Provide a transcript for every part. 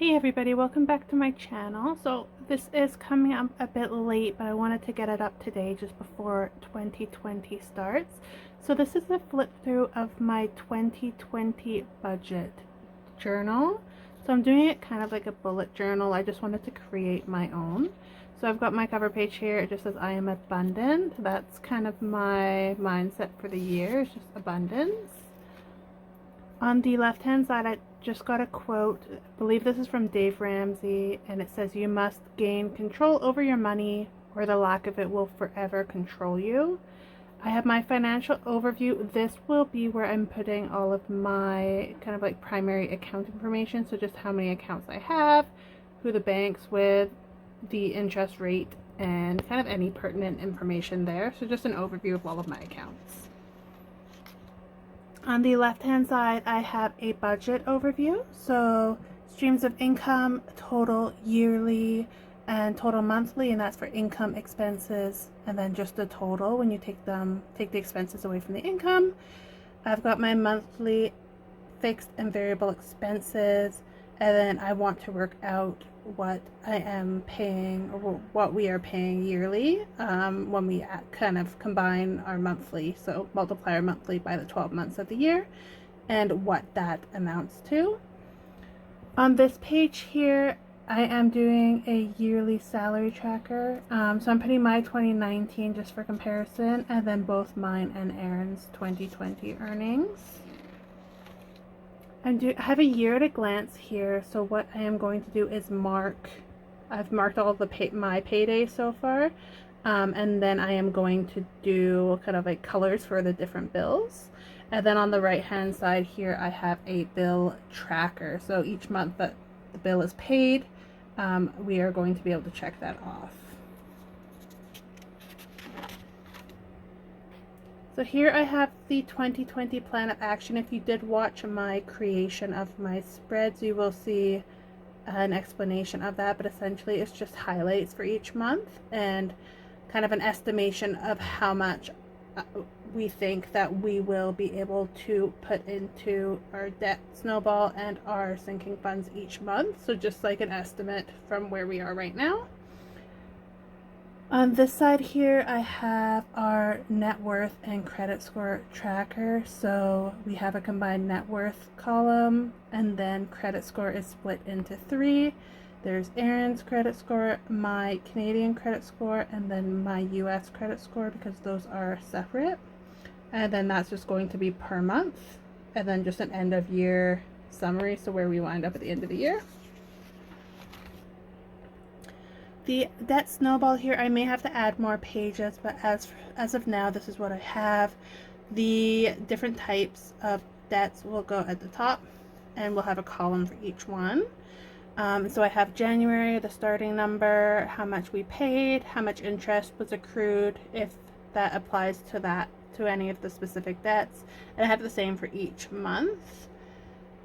Hey everybody, welcome back to my channel. So this is coming up a bit late, but I wanted to get it up today just before 2020 starts. So this is a flip through of my 2020 budget journal. So I'm doing it kind of like a bullet journal. I just wanted to create my own. So I've got my cover page here. It just says I am abundant. That's kind of my mindset for the year, it's just abundance. On the left hand side, I just got a quote. I believe this is from Dave Ramsey, and it says, "You must gain control over your money, or the lack of it will forever control you." I have my financial overview. This will be where I'm putting all of my kind of like primary account information. So just how many accounts I have, who the bank's with, the interest rate, and kind of any pertinent information there. So just an overview of all of my accounts. On the left hand side, I have a budget overview. So streams of income, total yearly, and total monthly, and that's for income, expenses, and then just the total when you take the expenses away from the income. I've got my monthly fixed and variable expenses, and then I want to work out what I am paying, or what we are paying yearly when we kind of combine our monthly, so multiply our monthly by the 12 months of the year and what that amounts to. On this page here, I am doing a yearly salary tracker. So I'm putting my 2019 just for comparison, and then both mine and Aaron's 2020 earnings. I have a year at a glance here, so what I am going to do is I've marked all the my paydays so far, and then I am going to do kind of like colors for the different bills. And then on the right hand side here, I have a bill tracker. So each month that the bill is paid, we are going to be able to check that off. So here I have the 2020 plan of action. If you did watch my creation of my spreads, you will see an explanation of that, but essentially it's just highlights for each month and kind of an estimation of how much we think that we will be able to put into our debt snowball and our sinking funds each month. So just like an estimate from where we are right now. On this side here, I have our net worth and credit score tracker. So we have a combined net worth column, and then credit score is split into 3. There's Aaron's credit score, my Canadian credit score, and then my US credit score, because those are separate. And then that's just going to be per month, and then just an end of year summary, so where we wind up at the end of the year. The debt snowball here, I may have to add more pages, but as of now, this is what I have. The different types of debts will go at the top, and we'll have a column for each one. So I have January, the starting number, how much we paid, how much interest was accrued, if that applies to any of the specific debts, and I have the same for each month.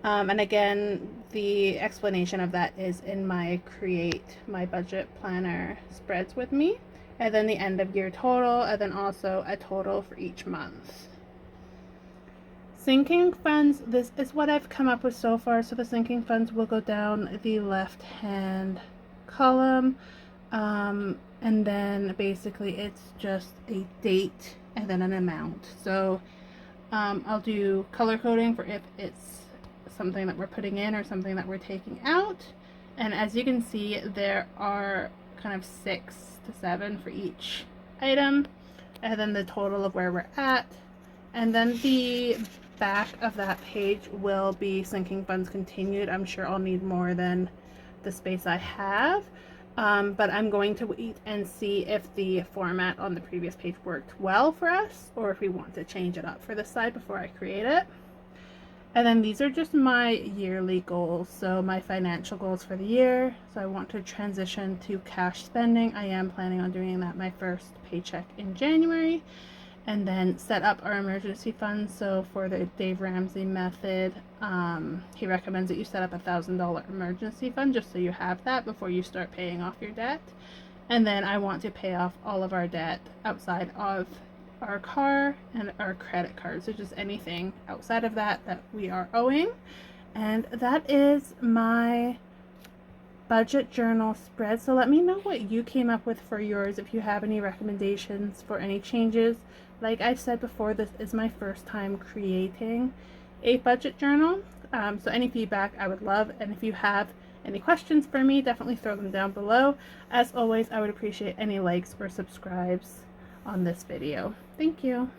And again, the explanation of that is in my Create My Budget Planner spreads with me. And then the end of year total, and then also a total for each month. Sinking funds, this is what I've come up with so far. So the sinking funds will go down the left hand column. And then basically it's just a date and then an amount. So I'll do color coding for if it's something that we're putting in or something that we're taking out. And as you can see, there are kind of 6 to 7 for each item, and then the total of where we're at. And then the back of that page will be sinking funds continued. I'm sure I'll need more than the space I have, but I'm going to wait and see if the format on the previous page worked well for us, or if we want to change it up for this side before I create it. And then these are just my yearly goals, so my financial goals for the year. So I want to transition to cash spending. I am planning on doing that my first paycheck in January. And then set up our emergency fund. So for the Dave Ramsey method, he recommends that you set up a $1,000 emergency fund just so you have that before you start paying off your debt. And then I want to pay off all of our debt outside of our car and our credit cards, so just anything outside of that we are owing. And that is my budget journal spread. So let me know what you came up with for yours, if you have any recommendations for any changes. Like I said before, this is my first time creating a budget journal. So any feedback I would love, and if you have any questions for me, definitely throw them down below. As always, I would appreciate any likes or subscribes on this video. Thank you.